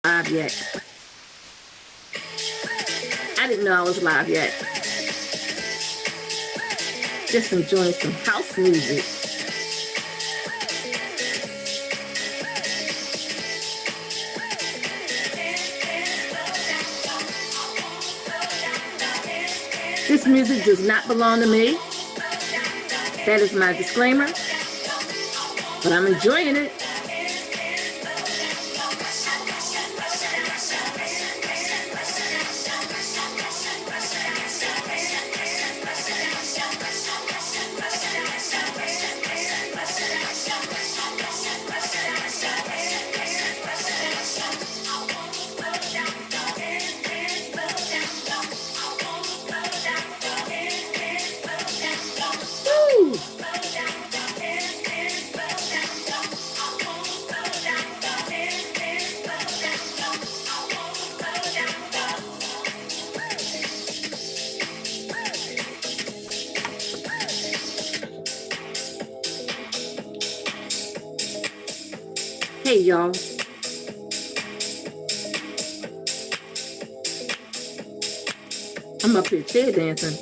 Live yet. I didn't know I was live yet. Just enjoying some house music. This music does not belong to me. That is my disclaimer. But I'm enjoying it. Hey, y'all. I'm up here chair dancing.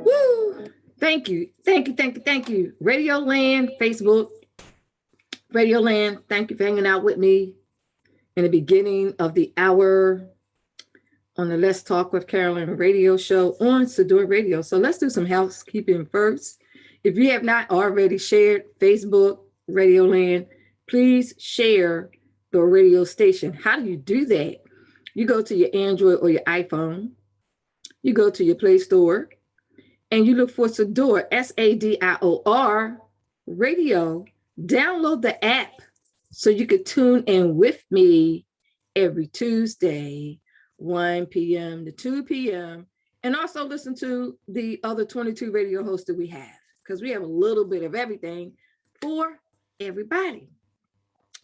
Woo! Thank you. Radio Land, Facebook. Radio Land, thank you for hanging out with me in the beginning of the hour on the Let's Talk with Carolyn radio show on Sador Radio. So let's do some housekeeping first. If you have not already shared Facebook, Radio Land, please share the radio station. How do you do that? You go to your Android or your iPhone. You go to your Play Store and you look for Sador, SADIOR radio. Download the app so you could tune in with me every Tuesday, 1 p.m. to 2 p.m. And also listen to the other 22 radio hosts that we have, because we have a little bit of everything for everybody.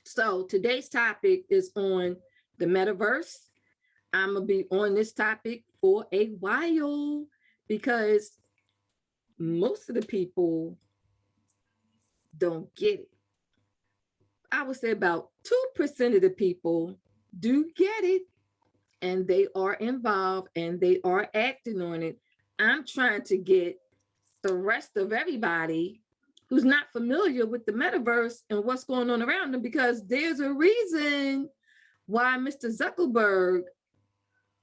So today's topic is on the metaverse. I'm going to be on this topic for a while because most of the people don't get it. I would say about 2% of the people do get it, and they are involved and they are acting on it. I'm trying to get the rest of everybody who's not familiar with the metaverse and what's going on around them, because there's a reason why Mr. Zuckerberg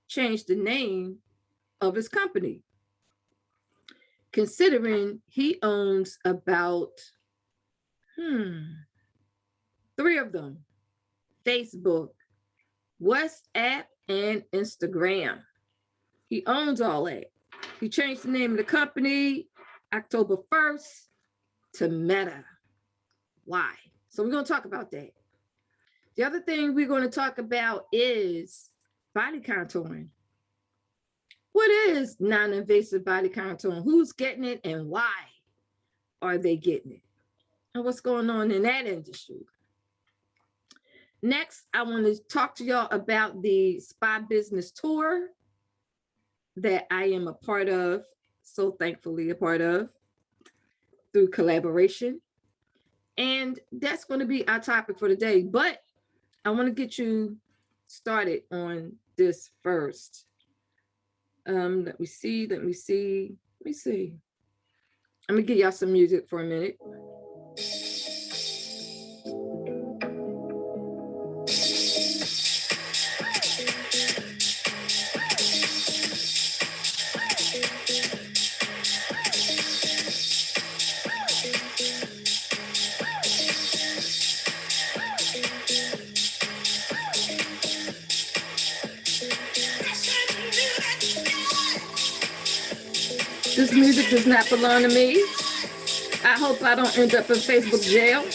changed the name of his company, considering he owns about 3 of them: Facebook, WhatsApp, and Instagram. He owns all that. He changed the name of the company October 1st to Meta. Why? So we're going to talk about that. The other thing we're going to talk about is body contouring. What is non-invasive body contouring? Who's getting it and why are they getting it? And what's going on in that industry? Next, I want to talk to y'all about the Spa Business Tour that I am a part of, so thankfully a part of, through collaboration. And that's going to be our topic for today. But I want to get you started on this first. Let me see. I'm going to give y'all some music for a minute. This music does not belong to me. I hope I don't end up in Facebook jail.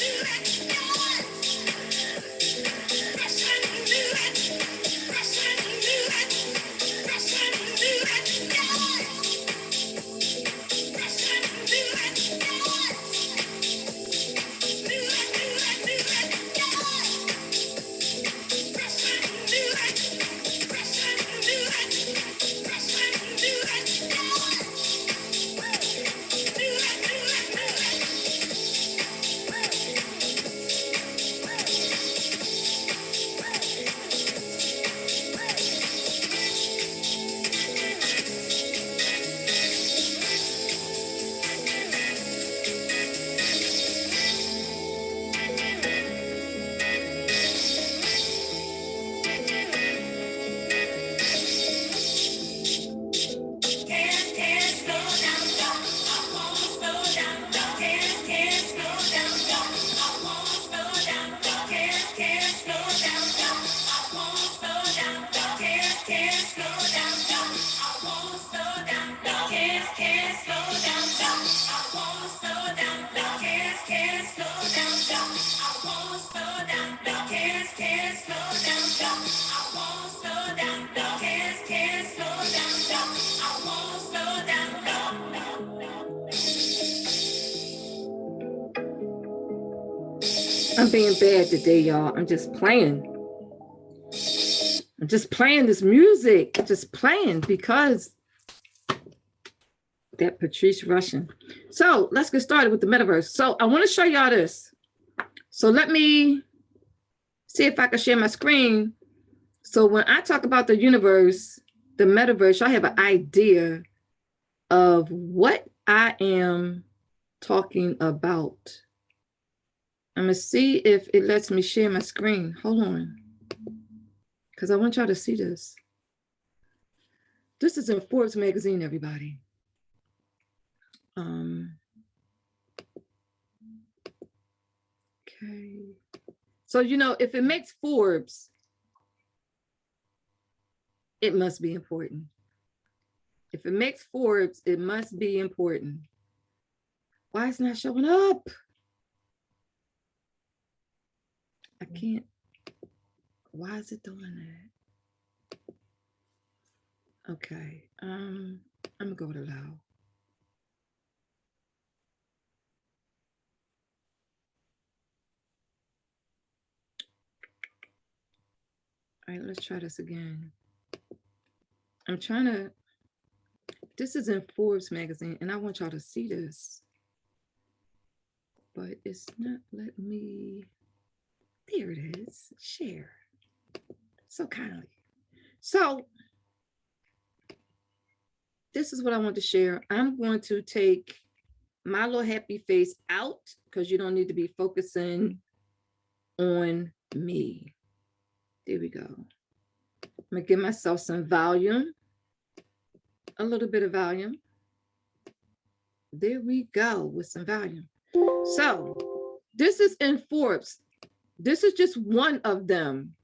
I'm being bad today, y'all. I'm just playing. I'm just playing this music. Just playing because that Patrice Russian. So let's get started with the metaverse. So I want to show y'all this. So let me see if I can share my screen. So when I talk about the universe, the metaverse, I have an idea of what I am talking about. I'm gonna see if it lets me share my screen. Hold on, because I want y'all to see this. This is in Forbes magazine, everybody. Okay. So, you know, if it makes Forbes, it must be important. If it makes Forbes, it must be important. Why is it not showing up? I can't. Why is it doing that? Okay. I'm gonna go to allow. All right, let's try this again. I'm trying to, this is in Forbes magazine, and I want y'all to see this, but it's not letting me. There it is. Share. So kindly. So this is what I want to share. I'm going to take my little happy face out because you don't need to be focusing on me. There we go. I'm gonna give myself some volume, a little bit of volume. There we go with some volume. So this is in Forbes. This is just one of them.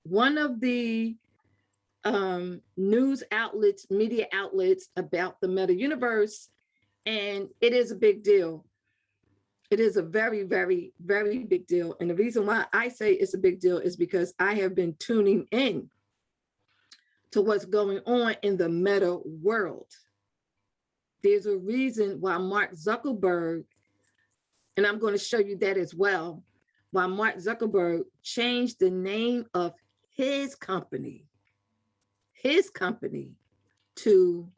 One of the news outlets, media outlets about the meta universe, and it is a big deal. It is a very, very, very big deal. And the reason why I say it's a big deal is because I have been tuning in to what's going on in the meta world. There's a reason why Mark Zuckerberg, and I'm going to show you that as well, why Mark Zuckerberg changed the name of his company to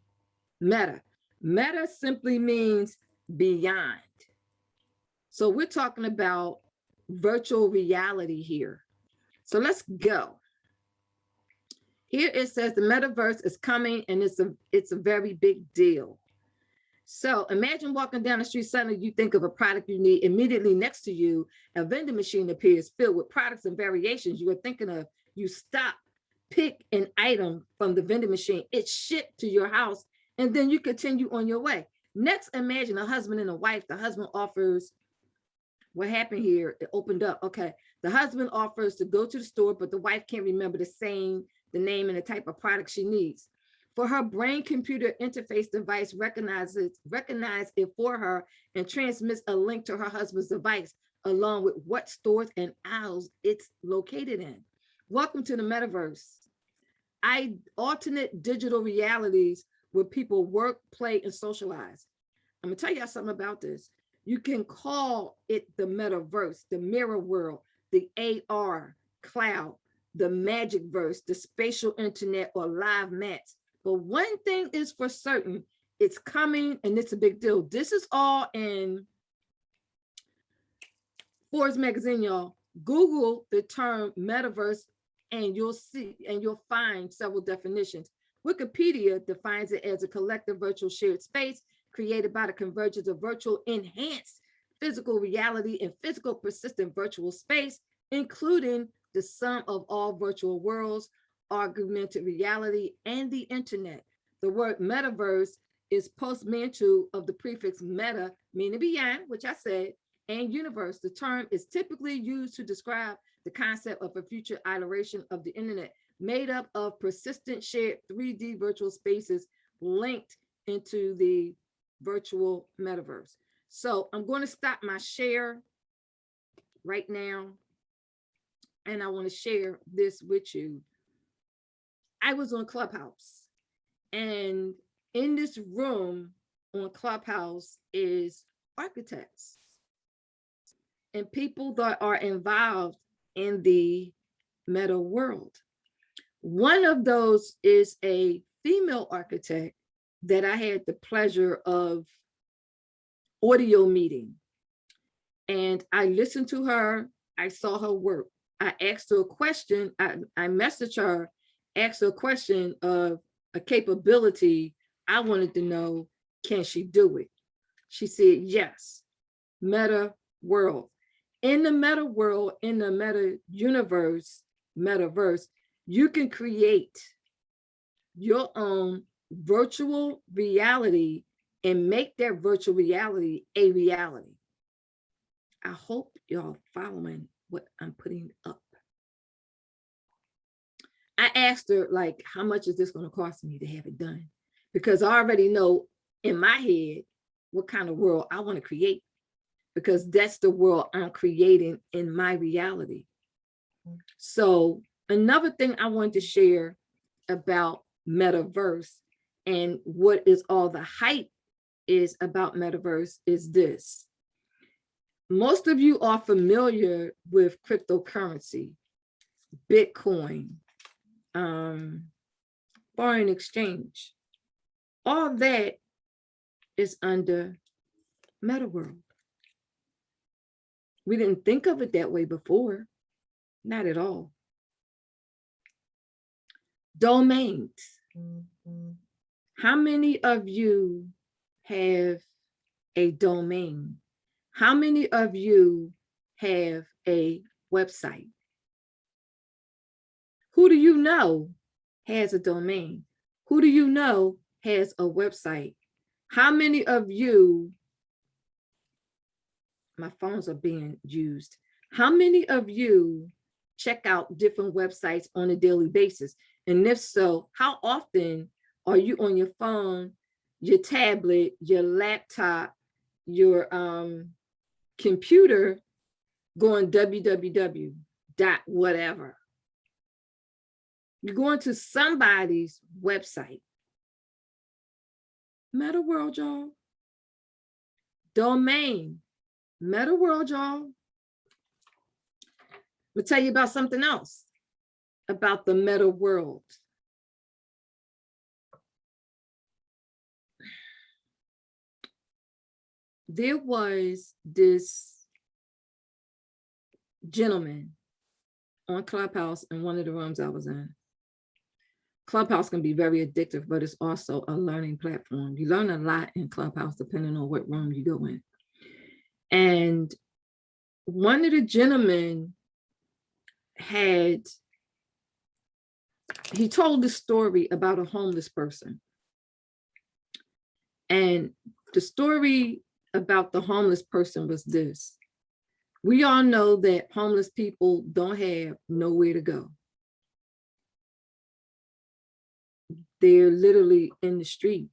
Meta. Meta simply means beyond. So we're talking about virtual reality here. So let's go. Here it says the metaverse is coming and it's a very big deal. So imagine walking down the street, suddenly you think of a product you need. Immediately next to you, a vending machine appears filled with products and variations you are thinking of. You stop, pick an item from the vending machine, it's shipped to your house, and then you continue on your way. Next, imagine a husband and a wife. The husband offers, what happened here? It opened up. Okay. The husband offers to go to the store, but the wife can't remember the name and the type of product she needs. For her brain-computer interface device recognize it for her and transmits a link to her husband's device, along with what stores and aisles it's located in. Welcome to the metaverse. Alternate digital realities where people work, play, and socialize. I'm gonna tell y'all something about this. You can call it the metaverse, the mirror world, the AR cloud, the magic verse, the spatial internet, or live mats. But one thing is for certain, it's coming and it's a big deal. This is all in Forbes magazine, y'all. Google the term metaverse and you'll see and you'll find several definitions. Wikipedia defines it as a collective virtual shared space created by the convergence of virtual enhanced physical reality and physical persistent virtual space, including the sum of all virtual worlds, augmented reality, and the internet. The word metaverse is portmanteau of the prefix meta, meaning beyond, which I said, and universe. The term is typically used to describe the concept of a future iteration of the internet, made up of persistent shared 3D virtual spaces linked into the virtual metaverse. So I'm going to stop my share. right now, and I want to share this with you. I was on Clubhouse, and in this room on Clubhouse is architects and people that are involved in the meta world. One of those is a female architect that I had the pleasure of audio meeting. And I listened to her, I saw her work. I asked her a question, I messaged her, asked her a question of a capability. I wanted to know, can she do it? She said, yes, meta world. In the meta world, in the meta universe, metaverse, you can create your own virtual reality and make that virtual reality a reality. I hope y'all following what I'm putting up. I asked her, like, how much is this going to cost me to have it done? Because I already know in my head what kind of world I want to create, because that's the world I'm creating in my reality. So another thing I wanted to share about metaverse and what is all the hype is about metaverse is this. Most of you are familiar with cryptocurrency, Bitcoin, foreign exchange. All that is under meta world. We didn't think of it that way before, not at all. Domains. How many of you have a domain? How many of you have a website? Who do you know has a domain? Who do you know has a website? How many of you, my phones are being used. How many of you check out different websites on a daily basis? And if so, how often are you on your phone, your tablet, your laptop, your computer going www dot whatever? You're going to somebody's website. Meta world, y'all. Domain. Meta world, y'all. I'll tell you about something else about the meta world. There was this gentleman on Clubhouse in one of the rooms I was in. Clubhouse can be very addictive, but it's also a learning platform. You learn a lot in Clubhouse depending on what room you go in. And one of the gentlemen he told the story about a homeless person. And the story about the homeless person was this. We all know that homeless people don't have nowhere to go. They're literally in the street.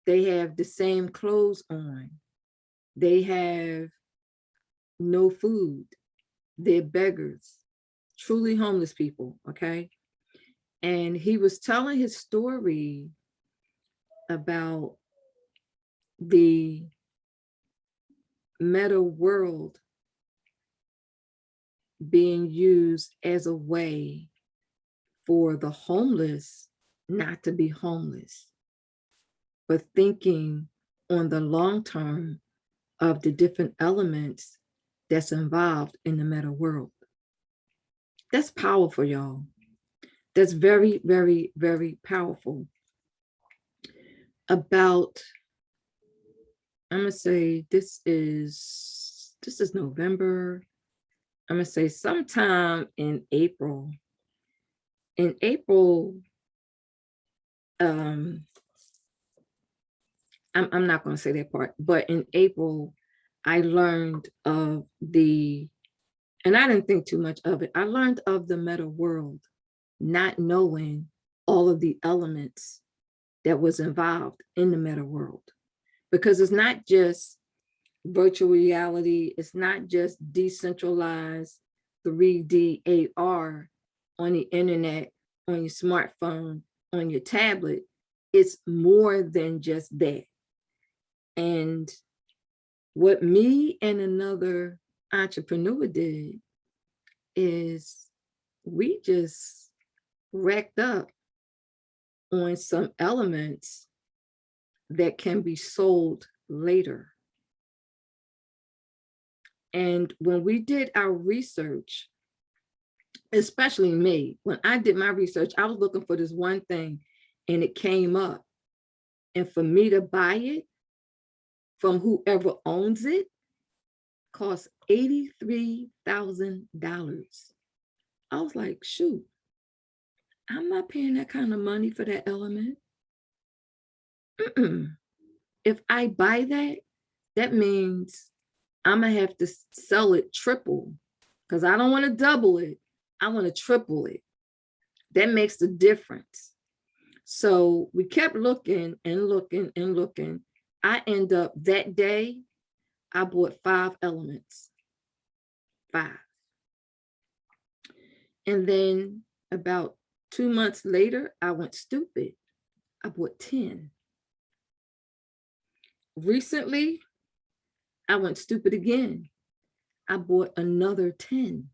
They have the same clothes on. They have no food. They're beggars, truly homeless people, okay? And he was telling his story about the meta world being used as a way for the homeless not to be homeless, but thinking on the long term of the different elements that's involved in the meta world. That's powerful, y'all. That's very, very, very powerful. About, I'm gonna say this is November. I'm gonna say sometime in April. In April, I'm not gonna say that part, but in April, I learned of and I didn't think too much of it. I learned of the meta world, not knowing all of the elements that was involved in the meta world, because it's not just virtual reality. It's not just decentralized 3D AR on the internet, on your smartphone, on your tablet. It's more than just that. And what me and another entrepreneur did is we just racked up on some elements that can be sold later. And when we did our research, especially me, when I did my research, I was looking for this one thing and it came up. And for me to buy it from whoever owns it cost $83,000. I was like, shoot, I'm not paying that kind of money for that element. If I buy that, that means I'm gonna have to sell it triple, because I don't want to double it. I want to triple it. That makes the difference. So we kept looking and looking and looking. I end up that day, I bought 5 elements. 5. And then about 2 months later, I went stupid. I bought 10. Recently, I went stupid again. I bought another 10.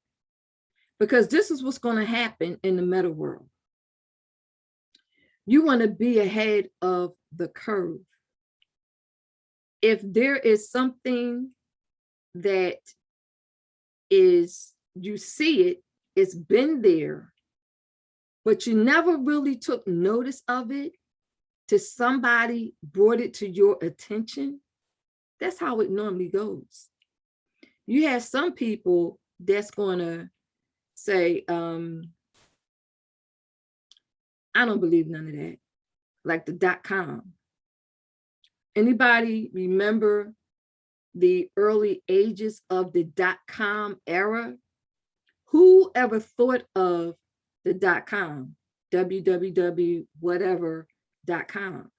Because this is what's going to happen in the meta world. You want to be ahead of the curve. If there is something that is, you see it, it's been there, but you never really took notice of it till somebody brought it to your attention, that's how it normally goes. You have some people that's going to say, I don't believe none of that, like the .com. Anybody remember the early ages of the .com era? Who ever thought of the .com, www, whatever, .com?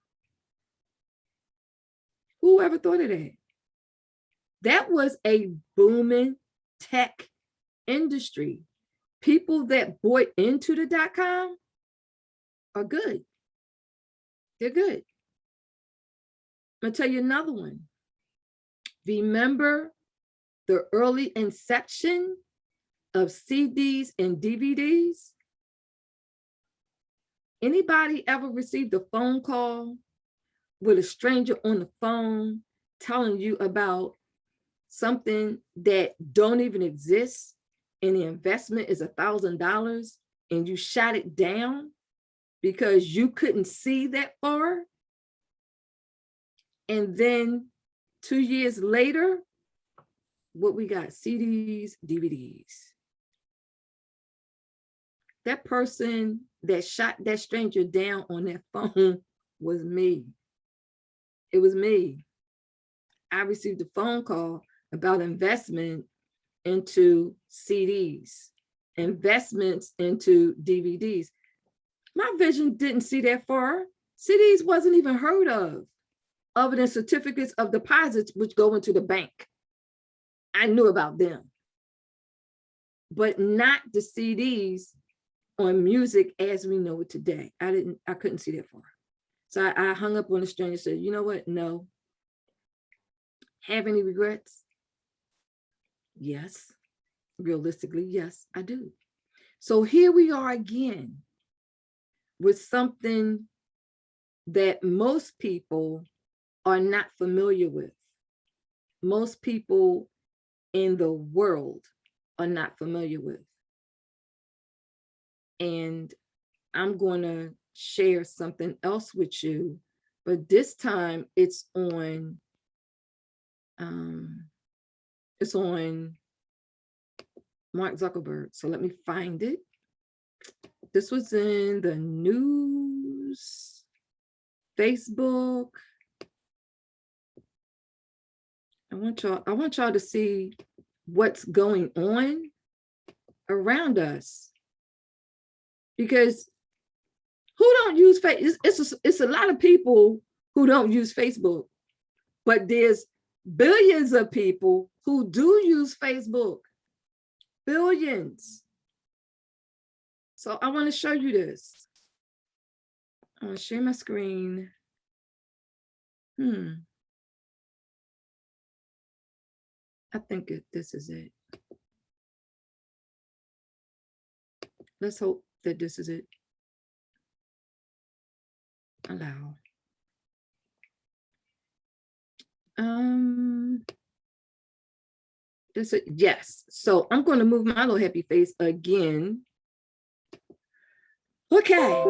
Who ever thought of that? That was a booming tech industry. People that bought into the .com are good. They're good. I'm gonna tell you another one. Remember the early inception of CDs and DVDs? Anybody ever received a phone call with a stranger on the phone telling you about something that don't even exist and the investment is $1,000 and you shot it down because you couldn't see that far? And then 2 years later, what we got? CDs, DVDs. That person that shot that stranger down on that phone was me. It was me. I received a phone call about investment into CDs, investments into DVDs. My vision didn't see that far. CDs wasn't even heard of, other than certificates of deposits, which go into the bank. I knew about them, but not the CDs on music as we know it today. I couldn't see that far. So I hung up on the stranger and said, you know what? No. Have any regrets? Yes. Realistically, yes, I do. So here we are again with something that most people are not familiar with. Most people in the world are not familiar with. And I'm going to share something else with you, but this time it's on Mark Zuckerberg. So let me find it. This was in the news, Facebook. I want y'all to see what's going on around us, because who don't use Facebook? It's a lot of people who don't use Facebook, but there's billions of people who do use Facebook. Billions. So I want to show you this. I'm going to share my screen. I think this is it. Let's hope that this is it. Allow. This is, yes. So I'm going to move my little happy face again. Okay.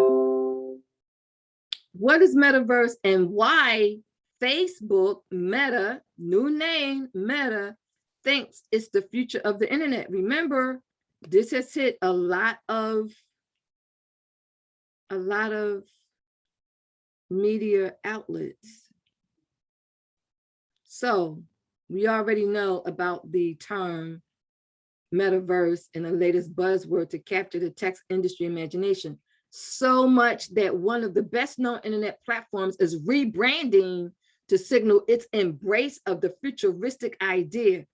What is metaverse and why Facebook, Meta, new name, Meta, thinks it's the future of the internet? Remember, this has hit a lot of media outlets. So we already know about the term metaverse and the latest buzzword to capture the tech industry imagination. So much that one of the best known internet platforms is rebranding to signal its embrace of the futuristic idea.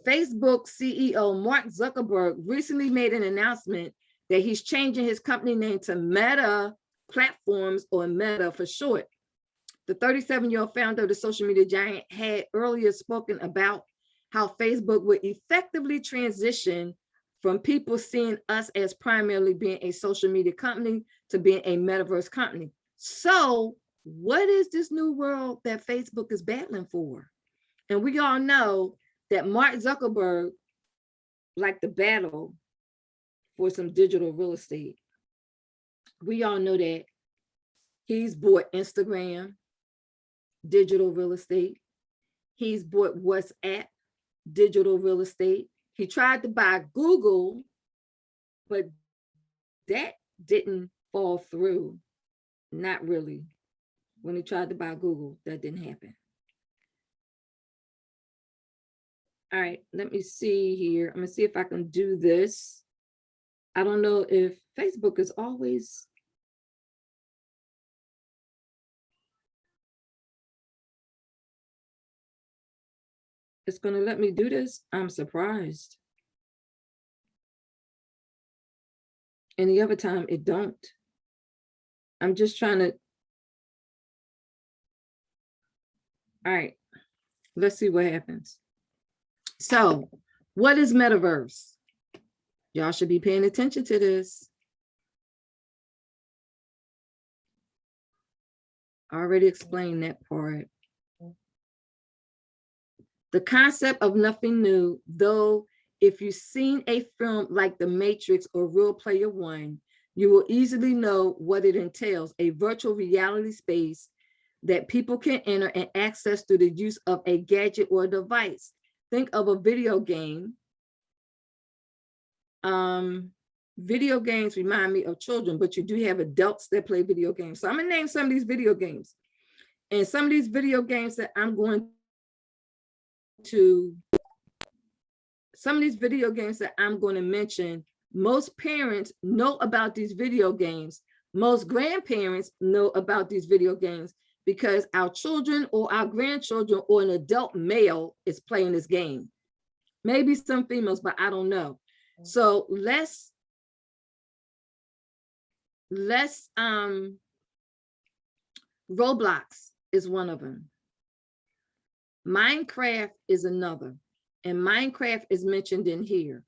Facebook CEO Mark Zuckerberg recently made an announcement that he's changing his company name to Meta Platforms, or Meta for short. The 37-year-old founder of the social media giant had earlier spoken about how Facebook would effectively transition from people seeing us as primarily being a social media company to being a metaverse company. So what is this new world that Facebook is battling for? And we all know that Mark Zuckerberg liked the battle for some digital real estate. We all know that he's bought Instagram, digital real estate. He's bought WhatsApp, digital real estate. He tried to buy Google, but that didn't fall through. Not really. When he tried to buy Google, that didn't happen. All right, let me see here. I'm gonna see if I can do this. I don't know if Facebook is always. It's gonna let me do this. I'm surprised. Any other time it don't. I'm just trying to. All right, let's see what happens. So what is metaverse? Y'all should be paying attention to this. I already explained that part. The concept of nothing new, though if you've seen a film like The Matrix or Real Player One, you will easily know what it entails: a virtual reality space that people can enter and access through the use of a gadget or device. Think of a video game. Video games remind me of children, but you do have adults that play video games. So I'm gonna name some of these video games. And some of these video games that I'm going to mention, most parents know about these video games. Most grandparents know about these video games because our children or our grandchildren or an adult male is playing this game. Maybe some females, but I don't know. So let's Roblox is one of them. Minecraft is another, and Minecraft is mentioned in here.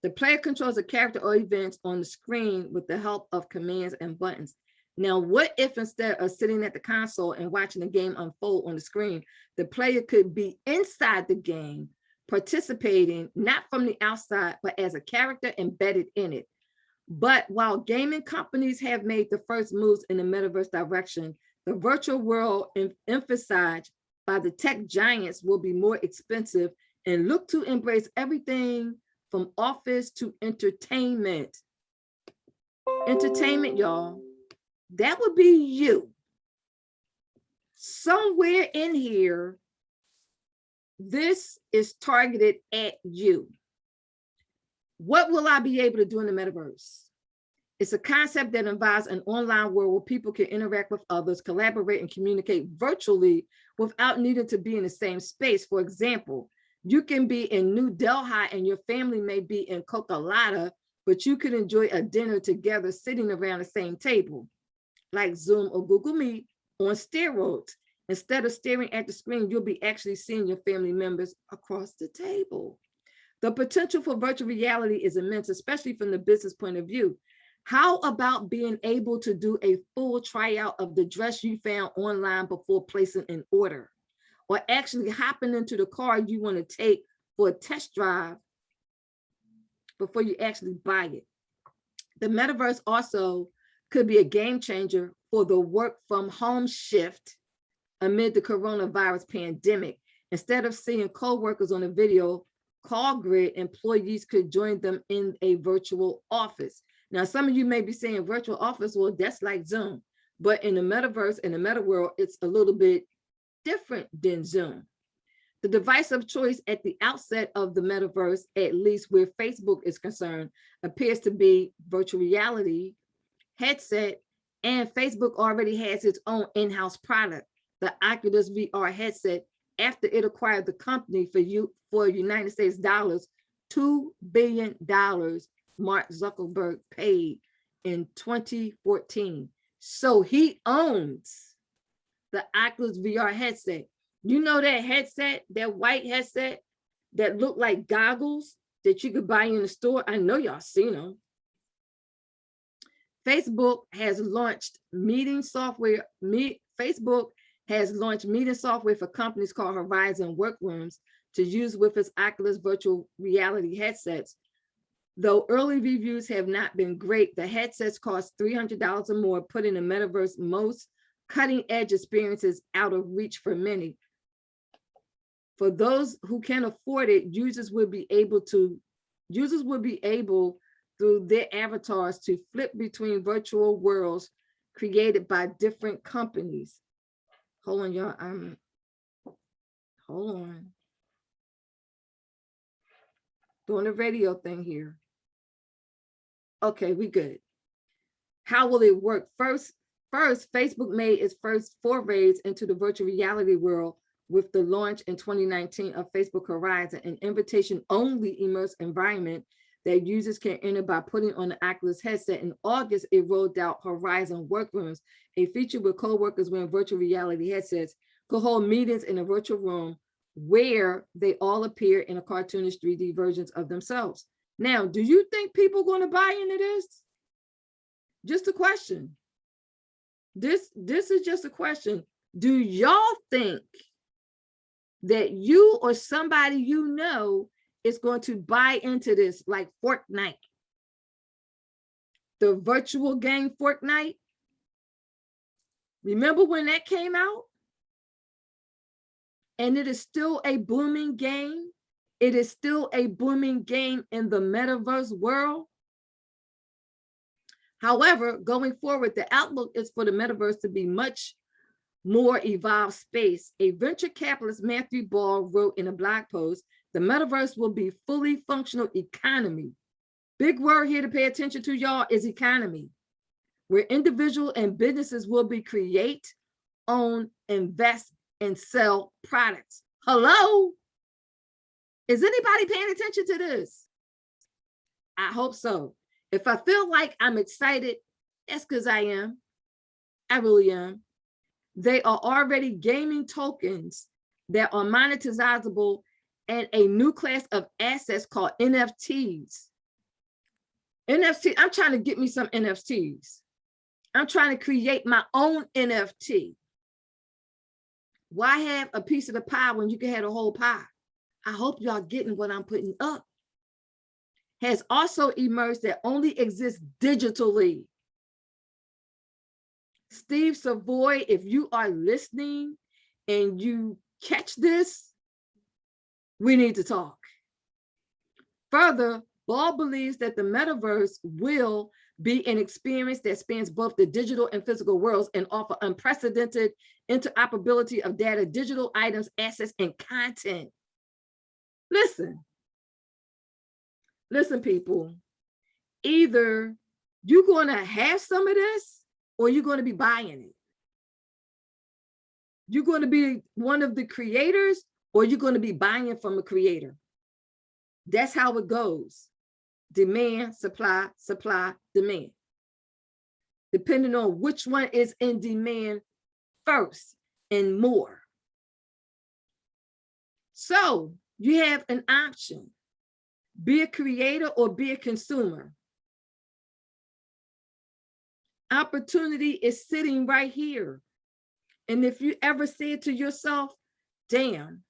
The player controls a character or events on the screen with the help of commands and buttons. Now, what if instead of sitting at the console and watching the game unfold on the screen, the player could be inside the game, participating not from the outside, but as a character embedded in it? But while gaming companies have made the first moves in the metaverse direction, the virtual world emphasized by the tech giants will be more expensive and look to embrace everything from office to entertainment. Entertainment, y'all, that would be you. Somewhere in here, this is targeted at you. What will I be able to do in the metaverse? It's a concept that involves an online world where people can interact with others, collaborate, and communicate virtually without needing to be in the same space. For example, you can be in New Delhi and your family may be in Kolkata, but you could enjoy a dinner together sitting around the same table, like Zoom or Google Meet on steroids. Instead of staring at the screen, you'll be actually seeing your family members across the table. The potential for virtual reality is immense, especially from the business point of view. How about being able to do a full tryout of the dress you found online before placing an order, or actually hopping into the car you want to take for a test drive before you actually buy it? The metaverse also could be a game changer for the work from home shift amid the coronavirus pandemic. Instead of seeing coworkers on a video call grid, employees could join them in a virtual office. Now, some of you may be saying virtual office, well, that's like Zoom. But in the metaverse, in the meta world, it's a little bit different than Zoom. The device of choice at the outset of the metaverse, at least where Facebook is concerned, appears to be virtual reality headset, and Facebook already has its own in-house product, the Oculus VR headset, after it acquired the company for United States dollars, $2 billion Mark Zuckerberg paid in 2014. So he owns the Oculus VR headset. You know that headset, that white headset that look like goggles that you could buy in the store? I know y'all seen them. Facebook has launched meeting software. Facebook has launched meeting software for companies called Horizon Workrooms to use with its Oculus virtual reality headsets. Though early reviews have not been great, the headsets cost $300 or more, putting the metaverse most cutting-edge experiences out of reach for many. For those who can afford it, users will be able through their avatars to flip between virtual worlds created by different companies. Hold on, y'all. Hold on. Doing the radio thing here. Okay, we good. How will it work? First, Facebook made its first forays into the virtual reality world with the launch in 2019 of Facebook Horizon, an invitation-only immersive environment that users can enter by putting on the Oculus headset. In August, it rolled out Horizon Workrooms, a feature where co-workers wearing virtual reality headsets could hold meetings in a virtual room where they all appear in a cartoonish 3D versions of themselves. Now, do you think people are going to buy into this? Just a question. This is just a question. Do y'all think that you or somebody you know is going to buy into this, like Fortnite? The virtual game Fortnite? Remember when that came out? And it is still a booming game. It is still a booming game in the metaverse world. However, going forward, the outlook is for the metaverse to be much more evolved space. A venture capitalist, Matthew Ball, wrote in a blog post, the metaverse will be fully functional economy. Big word here to pay attention to, y'all, is economy, where individuals and businesses will be create, own, invest, and sell products. Hello? Is anybody paying attention to this? I hope so. If I feel like I'm excited, that's because I am. I really am. They are already gaming tokens that are monetizable and a new class of assets called NFTs. NFT, I'm trying to get me some NFTs. I'm trying to create my own NFT. Why have a piece of the pie when you can have a whole pie? I hope y'all getting what I'm putting up. Has also emerged that only exists digitally. Steve Savoy, if you are listening and you catch this, we need to talk. Further, Ball believes that the metaverse will be an experience that spans both the digital and physical worlds and offer unprecedented interoperability of data, digital items, assets, and content. Listen, people, either you're going to have some of this or you're going to be buying it. You're going to be one of the creators, or you're going to be buying from a creator. That's how it goes. Demand, supply, supply, demand. Depending on which one is in demand first and more. So you have an option. Be a creator or be a consumer. Opportunity is sitting right here. And if you ever say to yourself, damn,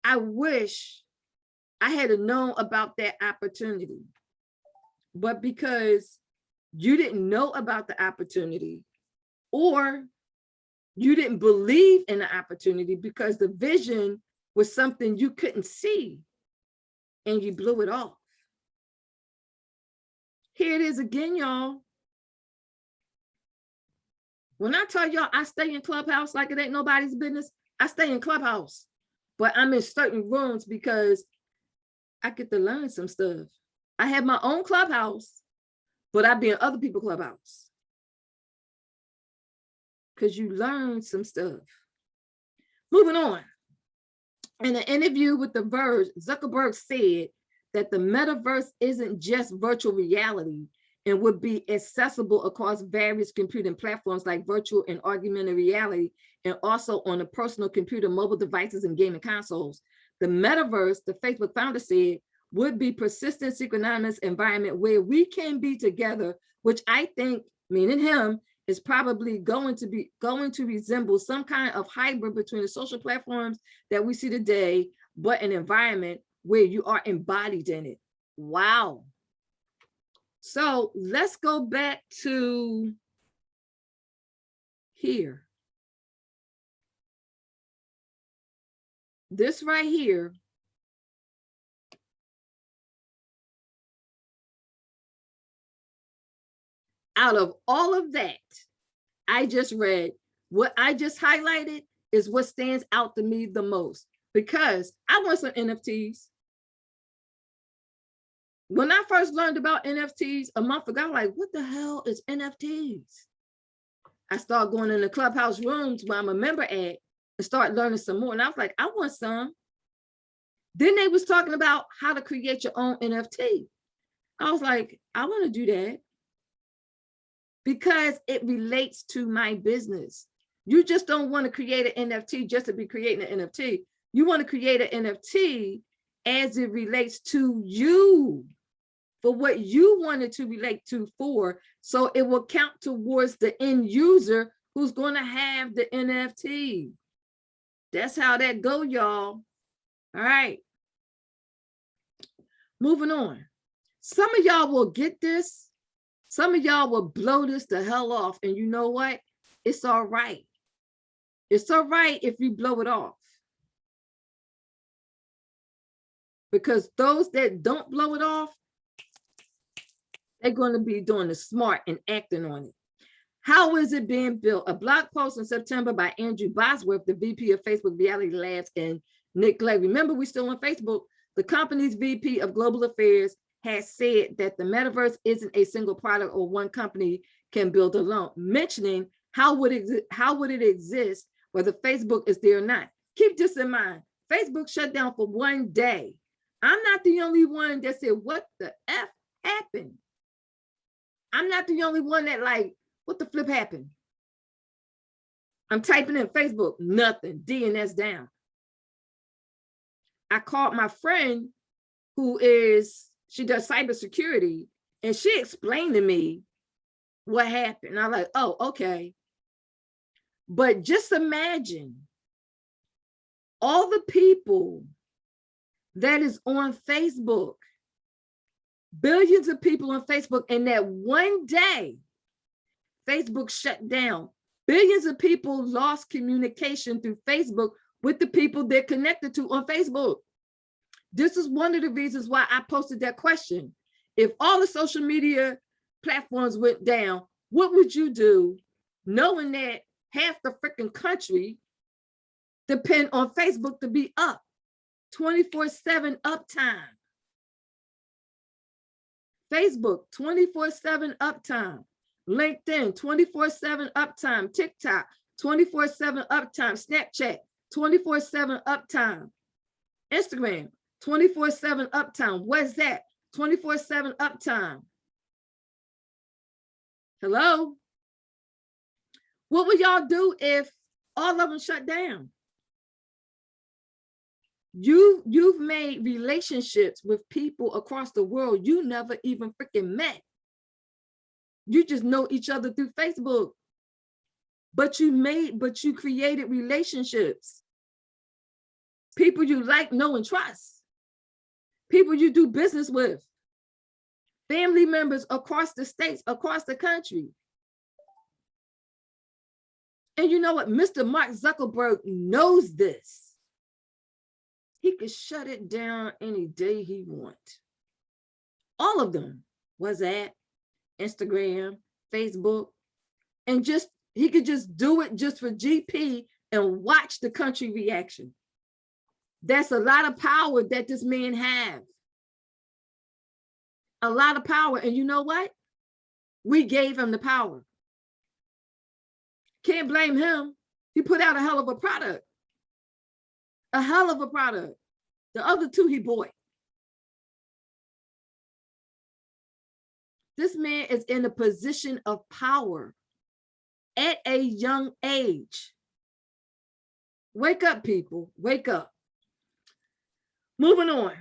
I wish I had known about that opportunity. But because you didn't know about the opportunity, or you didn't believe in the opportunity because the vision was something you couldn't see, and you blew it off. Here it is again, y'all. When I tell y'all I stay in Clubhouse like it ain't nobody's business, I stay in Clubhouse, but I'm in certain rooms because I get to learn some stuff. I have my own Clubhouse, but I be in other people's Clubhouse because you learn some stuff. Moving on. In an interview with The Verge, Zuckerberg said that the metaverse isn't just virtual reality and would be accessible across various computing platforms like virtual and augmented reality, and also on a personal computer, mobile devices, and gaming consoles. The metaverse, the Facebook founder said, would be persistent, synchronous environment where we can be together, which I think, meaning him, is probably going to resemble some kind of hybrid between the social platforms that we see today, but an environment where you are embodied in it. Wow. So let's go back to here. This right here. Out of all of that I just read, what I just highlighted is what stands out to me the most, because I want some NFTs. When I first learned about NFTs a month ago, I was like, what the hell is NFTs? I started going in the Clubhouse rooms where I'm a member at and start learning some more. And I was like, I want some. Then they was talking about how to create your own NFT. I was like, I want to do that because it relates to my business. You just don't want to create an NFT just to be creating an NFT. You want to create an NFT as it relates to you, for what you want it to relate to for, so it will count towards the end user who's going to have the NFT. That's how that go, y'all. All right. Moving on. Some of y'all will get this. Some of y'all will blow this the hell off. And you know what? It's all right. It's all right if you blow it off. Because those that don't blow it off, they're going to be doing the smart and acting on it. How is it being built? A blog post in September by Andrew Bosworth, the VP of Facebook Reality Labs, and Nick Clegg. Remember, we're still on Facebook. The company's VP of Global Affairs has said that the metaverse isn't a single product or one company can build alone, mentioning how would it exist whether Facebook is there or not. Keep this in mind. Facebook shut down for one day. I'm not the only one that said, what the F happened? I'm not the only one that like, what the flip happened? I'm typing in Facebook, nothing, DNS down. I called my friend she does cybersecurity, and she explained to me what happened. I'm like, oh, okay. But just imagine all the people that is on Facebook, billions of people on Facebook, and that one day, Facebook shut down. Billions of people lost communication through Facebook with the people they're connected to on Facebook. This is one of the reasons why I posted that question. If all the social media platforms went down, what would you do, knowing that half the freaking country depend on Facebook to be up 24/7 uptime? Facebook 24/7 uptime, LinkedIn 24/7 uptime, TikTok 24/7 uptime. Snapchat, 24/7 uptime. Instagram, 24/7 uptime. What's that? 24/7 uptime. Hello? What would y'all do if all of them shut down? You've made relationships with people across the world you never even freaking met. You just know each other through Facebook. But you created relationships. People you like, know, and trust. People you do business with. Family members across the states, across the country. And you know what? Mr. Mark Zuckerberg knows this. He could shut it down any day he wants. All of them. WhatsApp, Instagram, Facebook, and he could just do it just for GP and watch the country reaction. That's a lot of power that this man has. A lot of power. And you know what? We gave him the power. Can't blame him. He put out a hell of a product. A hell of a product. The other two he bought. This man is in a position of power at a young age. Wake up, people. Wake up. Moving on.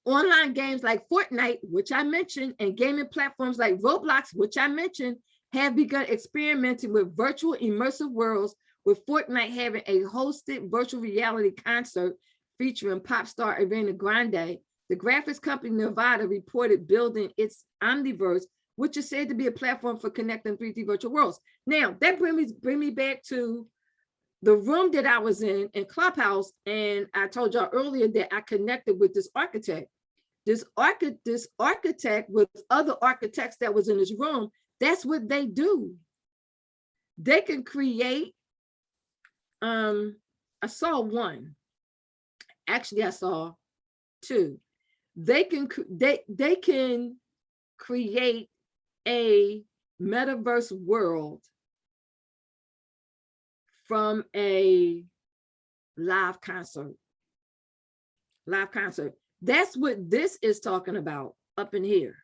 Online games like Fortnite, which I mentioned, and gaming platforms like Roblox, which I mentioned, have begun experimenting with virtual immersive worlds, with Fortnite having a hosted virtual reality concert featuring pop star Ariana Grande. The graphics company Nevada reported building its Omniverse, which is said to be a platform for connecting 3D virtual worlds. Now, that bring me back to the room that I was in Clubhouse, and I told y'all earlier that I connected with this architect. This architect with other architects that was in this room, that's what they do. They can create, I saw one. Actually, I saw two. They can create a metaverse world from a live concert. That's what this is talking about up in here.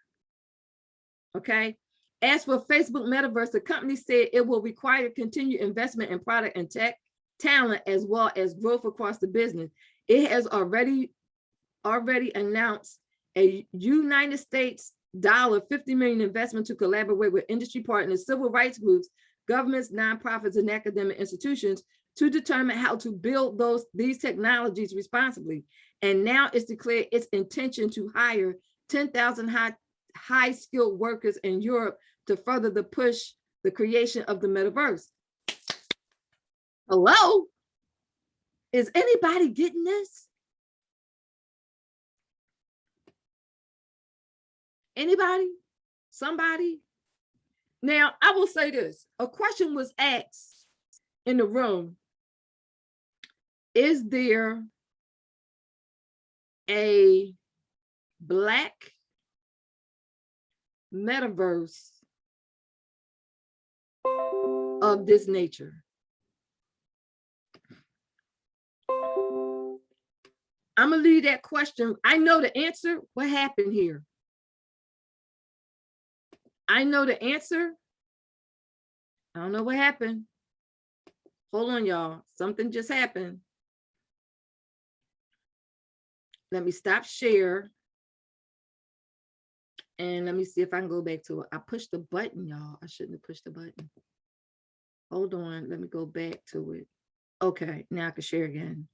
Okay. As for Facebook Metaverse, the company said it will require continued investment in product and tech talent, as well as growth across the business. It has already announced a United States $50 million investment to collaborate with industry partners, civil rights groups, governments, nonprofits, and academic institutions to determine how to build these technologies responsibly. And now it's declared its intention to hire 10,000 high-skilled workers in Europe to further the creation of the metaverse. Hello? Is anybody getting this? Anybody? Somebody? Now, I will say this. A question was asked in the room. Is there a Black metaverse of this nature? I'm gonna leave that question. I know the answer. What happened here? I know the answer. I don't know what happened. Hold on, y'all. Something just happened. Let me stop share. And let me see if I can go back to it. I pushed the button, y'all. I shouldn't have pushed the button. Hold on. Let me go back to it. Okay, now I can share again.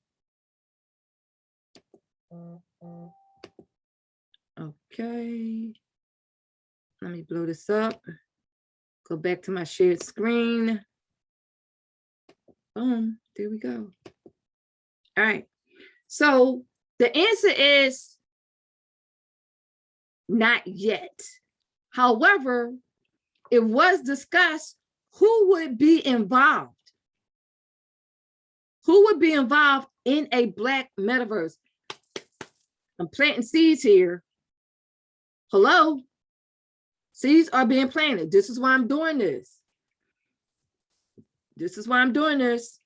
Okay. Let me blow this up. Go back to my shared screen. Boom, there we go. All right. So the answer is not yet. However, it was discussed who would be involved. Who would be involved in a Black metaverse? I'm planting seeds here. Hello? Seeds are being planted. This is why I'm doing this. This is why I'm doing this.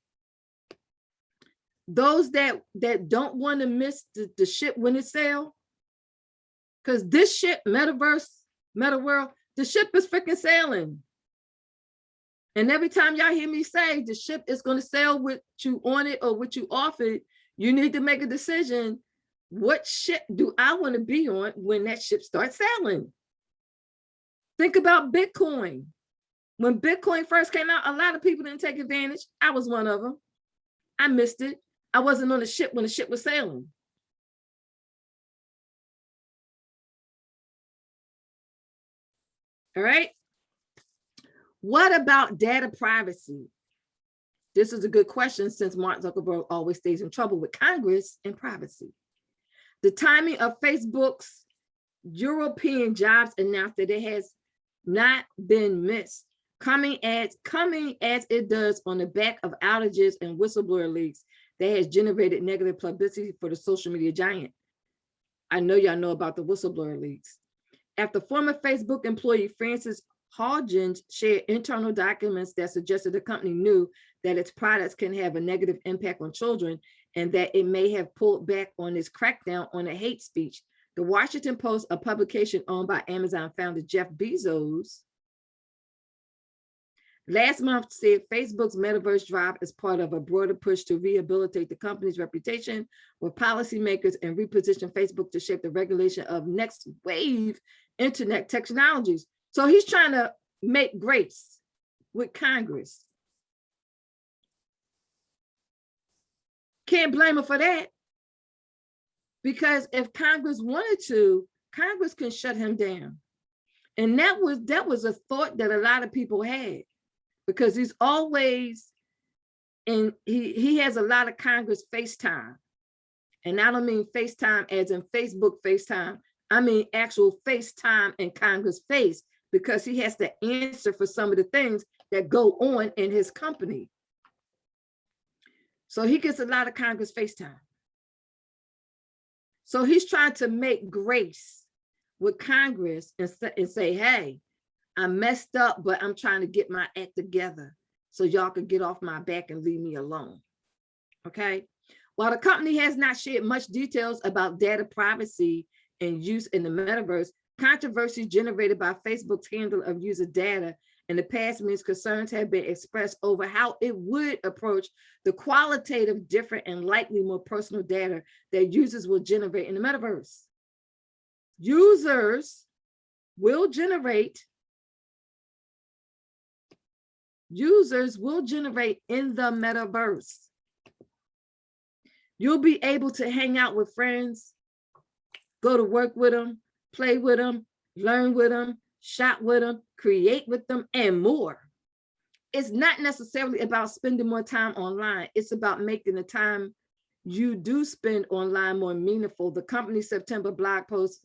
Those that don't want to miss the ship when it sail, because this ship, metaverse, meta world, the ship is freaking sailing. And every time y'all hear me say the ship is going to sail with you on it or with you off it, you need to make a decision. What ship do I want to be on when that ship starts sailing? Think about Bitcoin. When Bitcoin first came out, a lot of people didn't take advantage. I was one of them. I missed it. I wasn't on the ship when the ship was sailing. All right. What about data privacy? This is a good question since Mark Zuckerberg always stays in trouble with Congress and privacy. The timing of Facebook's European jobs announcement that it has not been missed, coming as it does on the back of outages and whistleblower leaks that has generated negative publicity for the social media giant. I know y'all know about the whistleblower leaks. After former Facebook employee Francis Hodgins shared internal documents that suggested the company knew that its products can have a negative impact on children and that it may have pulled back on its crackdown on a hate speech. The Washington Post, a publication owned by Amazon founder Jeff Bezos, last month said Facebook's metaverse drive is part of a broader push to rehabilitate the company's reputation with policymakers and reposition Facebook to shape the regulation of next wave internet technologies. So he's trying to make grace with Congress. Can't blame him for that. Because if Congress wanted to, Congress can shut him down. And that was a thought that a lot of people had, because he's always, and he has a lot of Congress FaceTime. And I don't mean FaceTime as in Facebook FaceTime. I mean actual FaceTime in Congress face, because he has to answer for some of the things that go on in his company. So he gets a lot of Congress FaceTime. So he's trying to make grace with Congress and say, hey, I messed up, but I'm trying to get my act together so y'all can get off my back and leave me alone. Okay. While the company has not shared much details about data privacy and use in the metaverse, controversy generated by Facebook's handle of user data in the past means concerns have been expressed over how it would approach the qualitative, different, and likely more personal data that users will generate in the metaverse. Users will generate in the metaverse. You'll be able to hang out with friends, go to work with them, play with them, learn with them, shop with them, create with them, and more. It's not necessarily about spending more time online. It's about making the time you do spend online more meaningful. The company's September blog post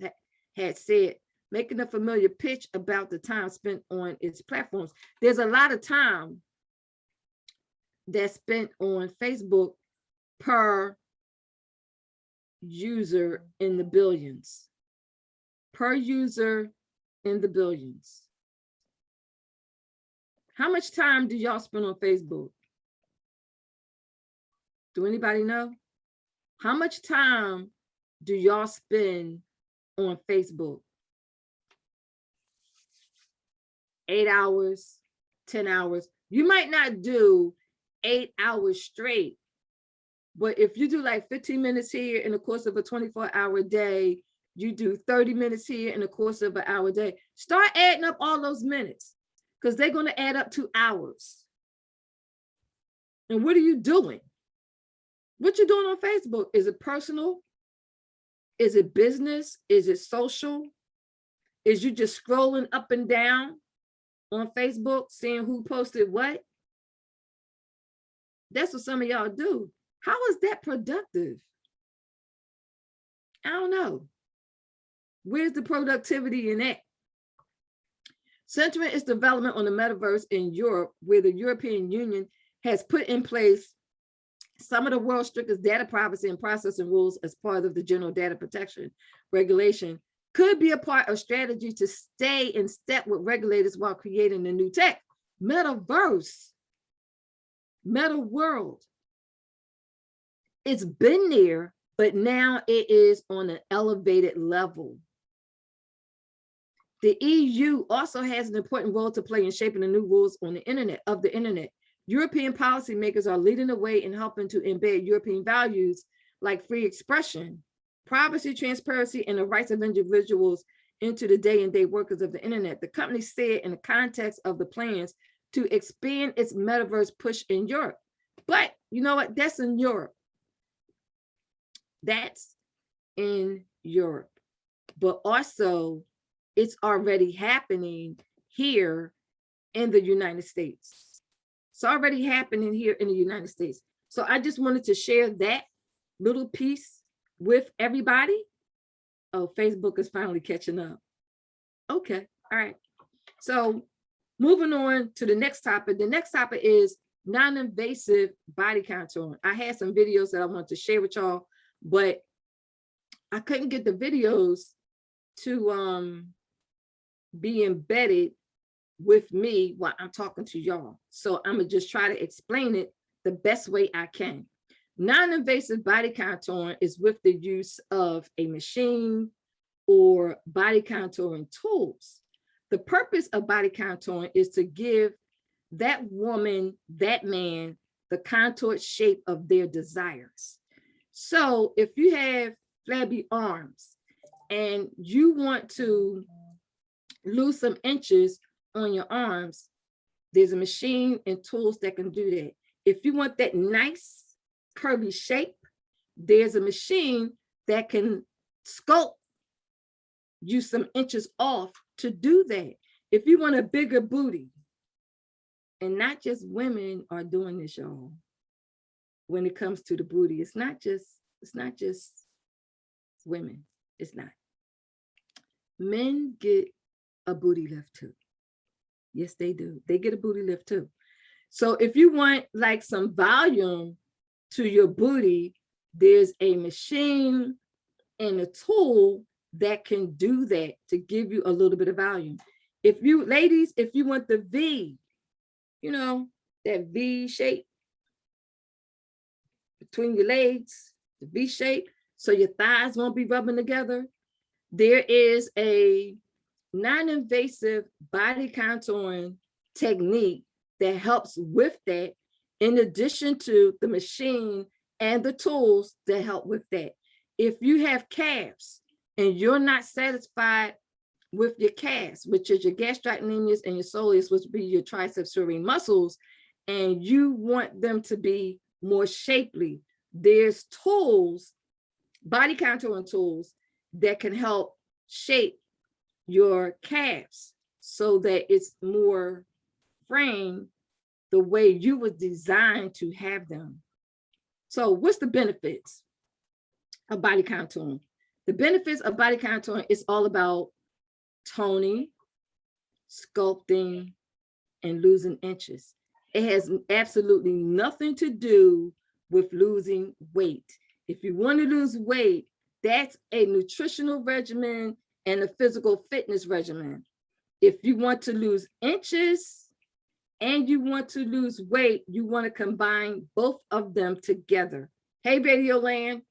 had said, making a familiar pitch about the time spent on its platforms. There's a lot of time that's spent on Facebook per user in the billions. Per user in the billions. How much time do y'all spend on Facebook? Do anybody know? How much time do y'all spend on Facebook? 8 hours, 10 hours. You might not do 8 hours straight, but if you do like 15 minutes here in the course of a 24-hour day, you do 30 minutes here in the course of an hour day, start adding up all those minutes, because they're going to add up to hours. And what are you doing? What you doing on Facebook? Is it personal? Is it business? Is it social? Is you just scrolling up and down on Facebook, seeing who posted what? That's what some of y'all do. How is that productive? I don't know. Where's the productivity in that? Centering its development on the metaverse in Europe, where the European Union has put in place some of the world's strictest data privacy and processing rules as part of the general data protection regulation, could be a part of strategy to stay in step with regulators while creating the new tech. Metaverse. meta world. It's been there, but now it is on an elevated level. The EU also has an important role to play in shaping the new rules on the internet. European policymakers are leading the way in helping to embed European values like free expression, privacy, transparency, and the rights of individuals into the day-to-day workers of the internet. The company said in the context of the plans to expand its metaverse push in Europe. But you know what? That's in Europe. That's in Europe. But also, it's already happening here in the United States. It's already happening here in the United States. So I just wanted to share that little piece with everybody. Oh, Facebook is finally catching up. Okay, all right. So moving on to the next topic. The next topic is non-invasive body contouring. I had some videos that I want to share with y'all, but I couldn't get the videos to be embedded with me while I'm talking to y'all. So I'm gonna just try to explain it the best way I can. Non-invasive body contouring is with the use of a machine or body contouring tools. The purpose of body contouring is to give that woman, that man, the contoured shape of their desires. So if you have flabby arms and you want to lose some inches on your arms, there's a machine and tools that can do that. If you want that nice curvy shape, there's a machine that can sculpt you some inches off to do that. If you want a bigger booty, and not just women are doing this, y'all, when it comes to the booty, it's not just women, it's not. Men get a booty lift too. Yes, they do. They get a booty lift too. So if you want like some volume to your booty, there's a machine and a tool that can do that to give you a little bit of volume. If you ladies, if you want the V, you know, that V shape between your legs, the V shape, so your thighs won't be rubbing together, there is a non-invasive body contouring technique that helps with that, in addition to the machine and the tools that help with that. If you have calves and you're not satisfied with your calves, which is your gastrocnemius and your soleus, which would be your triceps serine muscles, and you want them to be more shapely, there's tools, body contouring tools that can help shape your calves so that it's more framed the way you were designed to have them. So what's the benefits of body contouring? The benefits of body contouring is all about toning, sculpting, and losing inches. It has absolutely nothing to do with losing weight. If you want to lose weight, that's a nutritional regimen and a physical fitness regimen. If you want to lose inches and you want to lose weight, you want to combine both of them together. Hey, Radio Land,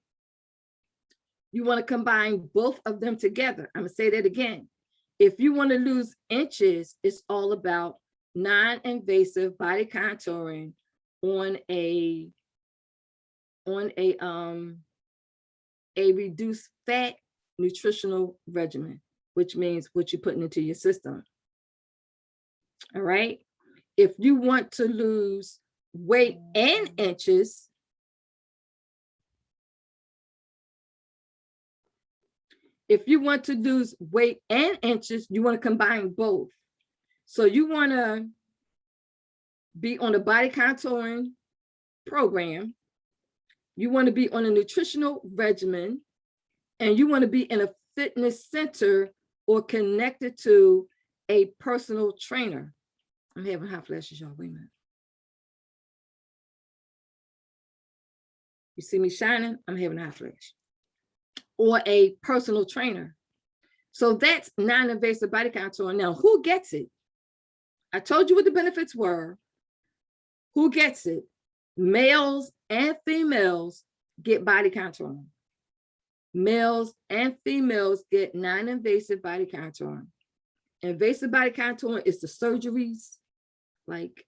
you want to combine both of them together. I'm going to say that again. If you want to lose inches, it's all about non-invasive body contouring on a reduced fat nutritional regimen, which means what you're putting into your system. All right. If you want to lose weight and inches, you want to combine both. So you want to be on a body contouring program, you want to be on a nutritional regimen, and you want to be in a fitness center or connected to a personal trainer. I'm having hot flashes, y'all. Wait a minute. You see me shining? I'm having a hot flash. Or a personal trainer. So that's non-invasive body contouring. Now, who gets it? I told you what the benefits were. Who gets it? Males and females get body contouring. Males and females get non-invasive body contouring. Invasive body contouring is the surgeries, like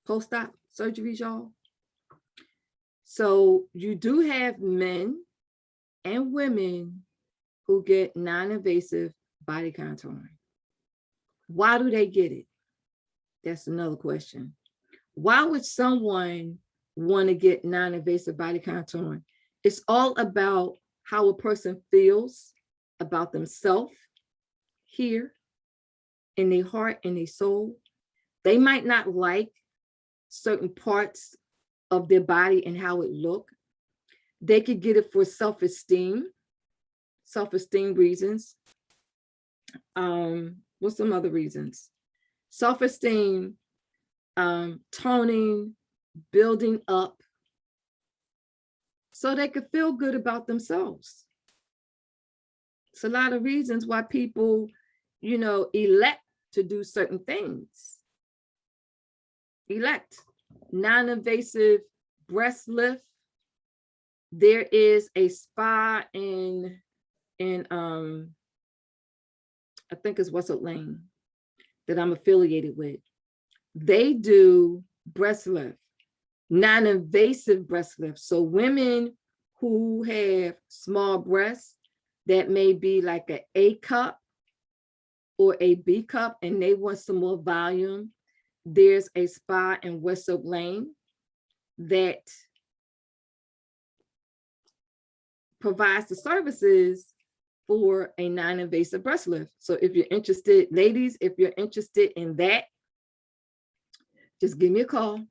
post-op surgeries, y'all. So you do have men and women who get non-invasive body contouring. Why do they get it? That's another question. Why would someone want to get non-invasive body contouring? It's all about how a person feels about themselves here in their heart and their soul. They might not like certain parts of their body and how it look. They could get it for self-esteem reasons. What's some other reasons? Self-esteem, toning, building up, so they could feel good about themselves. It's a lot of reasons why people, elect to do certain things. Elect non-invasive breast lift. There is a spa in I think it's West Oak Lane that I'm affiliated with. They do breast lift, non-invasive breast lift. So women who have small breasts, that may be like an A cup or a B cup, and they want some more volume, there's a spa in West Oak Lane that provides the services for a non-invasive breast lift. So if you're interested, ladies, if you're interested in that, just give me a call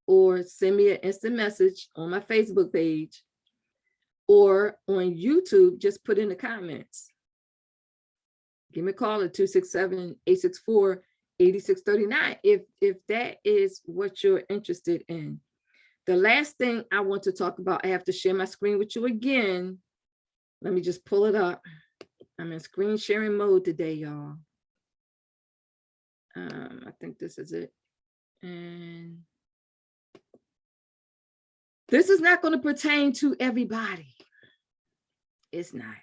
or send me an instant message on my Facebook page, or on YouTube, just put in the comments. Give me a call at 267-864-8639 if that is what you're interested in. The last thing I want to talk about, I have to share my screen with you again. Let me just pull it up. I'm in screen sharing mode today, y'all. I think this is it. And this is not going to pertain to everybody. It's not.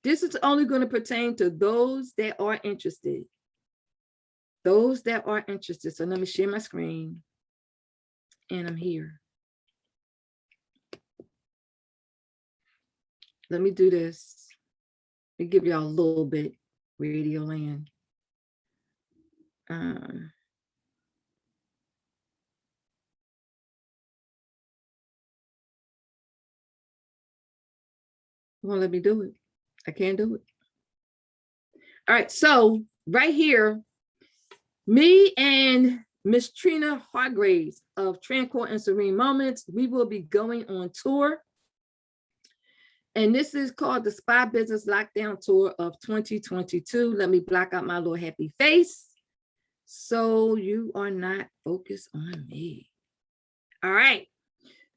This is only going to pertain to those that are interested. Those that are interested. So let me share my screen. And I'm here. Let me do this. Let me give y'all a little bit, Radio Land. Won't let me do it. I can't do it. All right, so right here, me and Miss Trina Hargraves of Tranquil and Serene Moments, we will be going on tour. And this is called the Spa Business Lockdown Tour of 2022. Let me block out my little happy face so you are not focused on me. All right,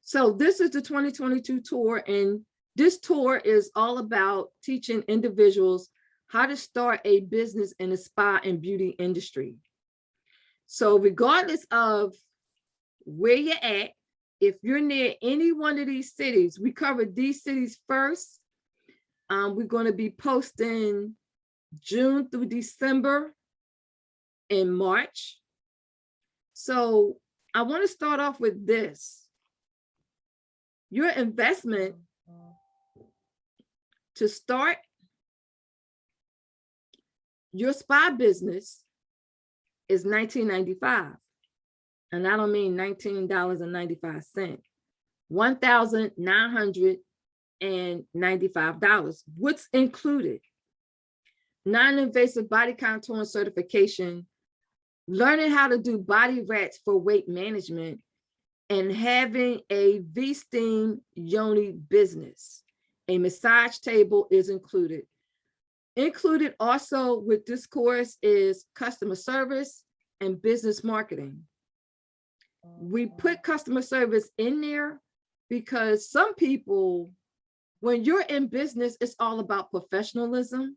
so this is the 2022 tour, and this tour is all about teaching individuals how to start a business in the spa and beauty industry. So regardless of where you're at, if you're near any one of these cities, we covered these cities first. We're going to be posting June through December and March. So I want to start off with this. Your investment to start your spa business is $19.95. And I don't mean $19.95, $1,995. What's included? Non-invasive body contouring certification, learning how to do body rats for weight management, and having a V-Steam Yoni business. A massage table is included. Included also with this course is customer service and business marketing. We put customer service in there because some people, when you're in business, it's all about professionalism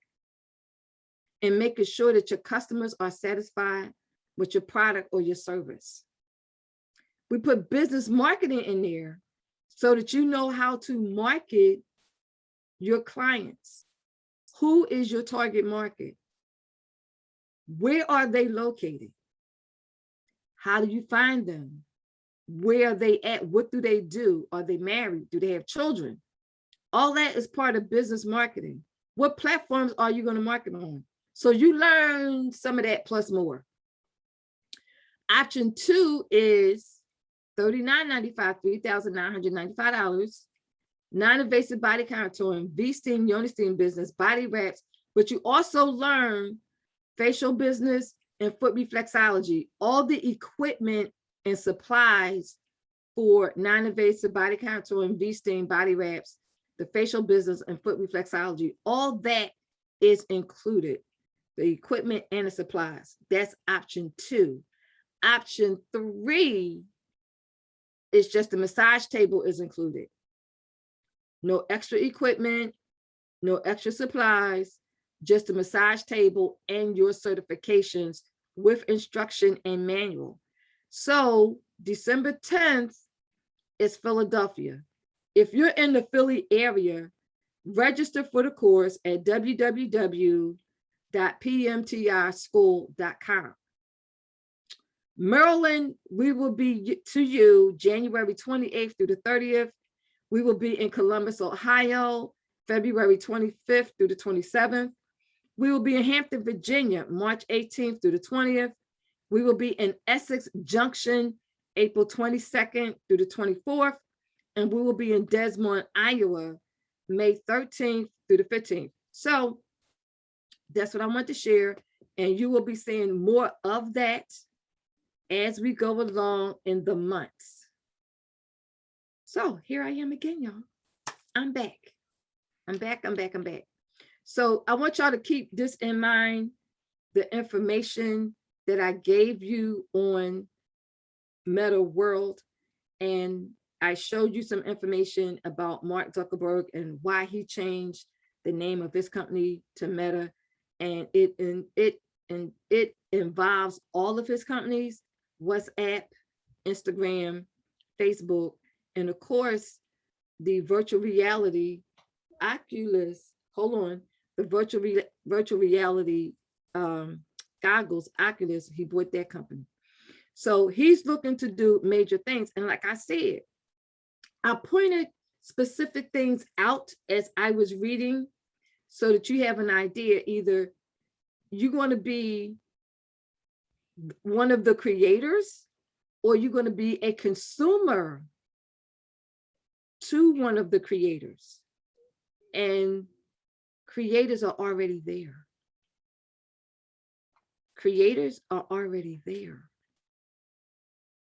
and making sure that your customers are satisfied, with your product or your service. We put business marketing in there so that you know how to market your clients. Who is your target market? Where are they located? How do you find them? Where are they at? What do they do? Are they married? Do they have children? All that is part of business marketing. What platforms are you going to market on? So you learn some of that plus more. Option 2 is $39.95, $3,995, non-invasive body contouring, V-steam, yoni steam business, body wraps, but you also learn facial business and foot reflexology, all the equipment and supplies for non-invasive body contouring, V-steam, body wraps, the facial business and foot reflexology, all that is included, the equipment and the supplies. That's option 2. Option 3 is just the massage table is included. No extra equipment, no extra supplies, just the massage table and your certifications with instruction and manual. So December 10th is Philadelphia. If you're in the Philly area, register for the course at www.pmtischool.com. Maryland, we will be to you January 28th through the 30th. We will be in Columbus, Ohio, February 25th through the 27th. We will be in Hampton, Virginia, March 18th through the 20th. We will be in Essex Junction, April 22nd through the 24th. And we will be in Des Moines, Iowa, May 13th through the 15th. So that's what I want to share. And you will be seeing more of that as we go along in the months. So here I am again, y'all. I'm back. I'm back. So I want y'all to keep this in mind, the information that I gave you on Meta World. And I showed you some information about Mark Zuckerberg and why he changed the name of his company to Meta. And it involves all of his companies: WhatsApp, Instagram, Facebook, and of course, the virtual reality Oculus, the virtual reality goggles, Oculus, he bought that company. So he's looking to do major things. And like I said, I pointed specific things out as I was reading so that you have an idea. Either you're going to be one of the creators or you're going to be a consumer to one of the creators. And creators are already there. Creators are already there.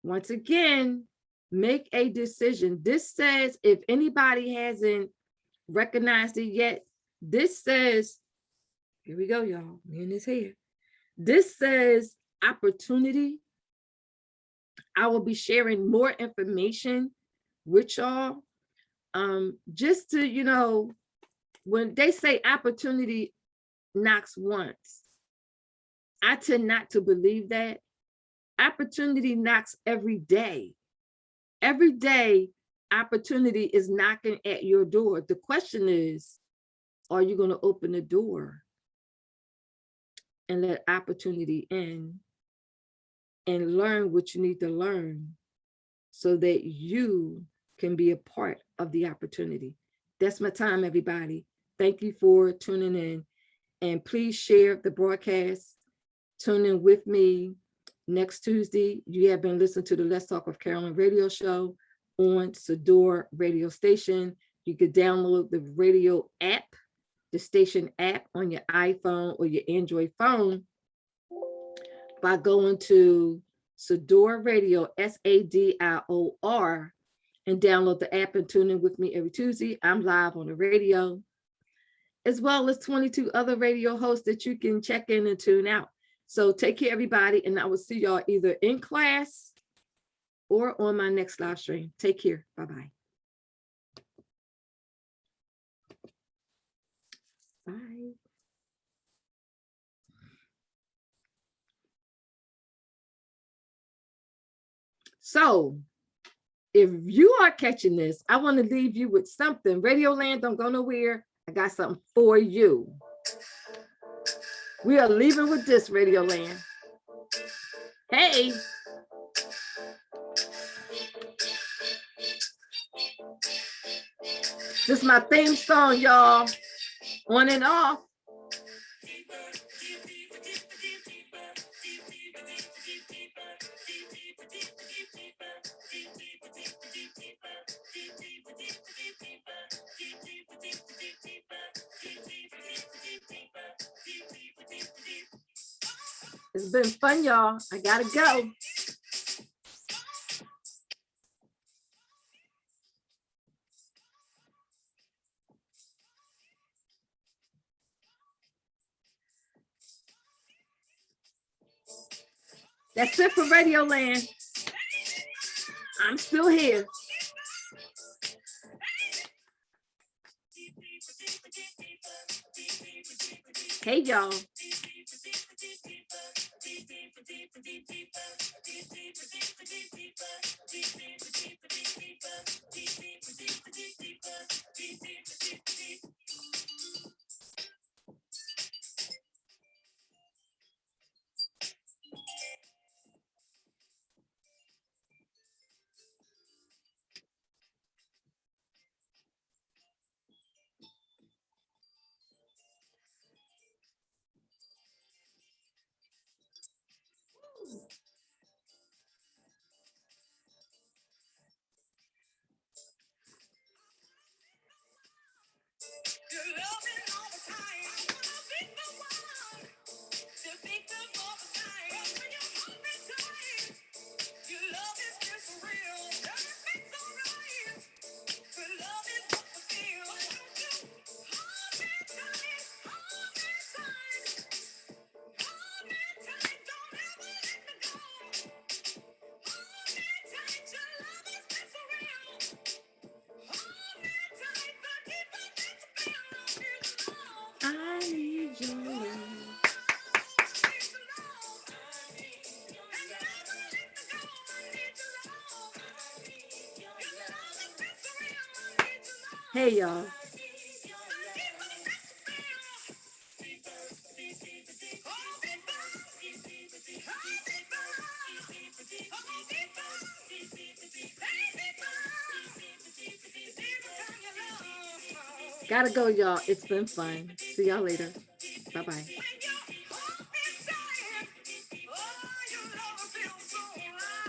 Once again, make a decision. This says, if anybody hasn't recognized it yet, this says, here we go, y'all, me and this here. This says opportunity. I will be sharing more information with y'all. Just to, when they say opportunity knocks once, I tend not to believe that. Opportunity knocks every day. Every day, opportunity is knocking at your door. The question is, are you going to open the door and let opportunity in and learn what you need to learn so that you can be a part of the opportunity? That's my time, everybody. Thank you for tuning in. And please share the broadcast. Tune in with me next Tuesday. You have been listening to the Let's Talk with Carolyn radio show on Sador radio station. You could download the radio app, the station app on your iPhone or your Android phone by going to Sador Radio, SADIOR, and download the app and tune in with me every Tuesday. I'm live on the radio, as well as 22 other radio hosts that you can check in and tune out. So take care, everybody, and I will see y'all either in class or on my next live stream. Take care. Bye-bye. Bye. So if you are catching this, I want to leave you with something. Radio Land, don't go nowhere. I got something for you. We are leaving with this, Radio Land. Hey. This is my theme song, y'all. On and off. It's been fun, y'all. I gotta go. That's it for Radio Land. I'm still here. Hey, y'all. I need your love. Hey, y'all. Gotta go, y'all. It's been fun. See y'all later. Bye-bye.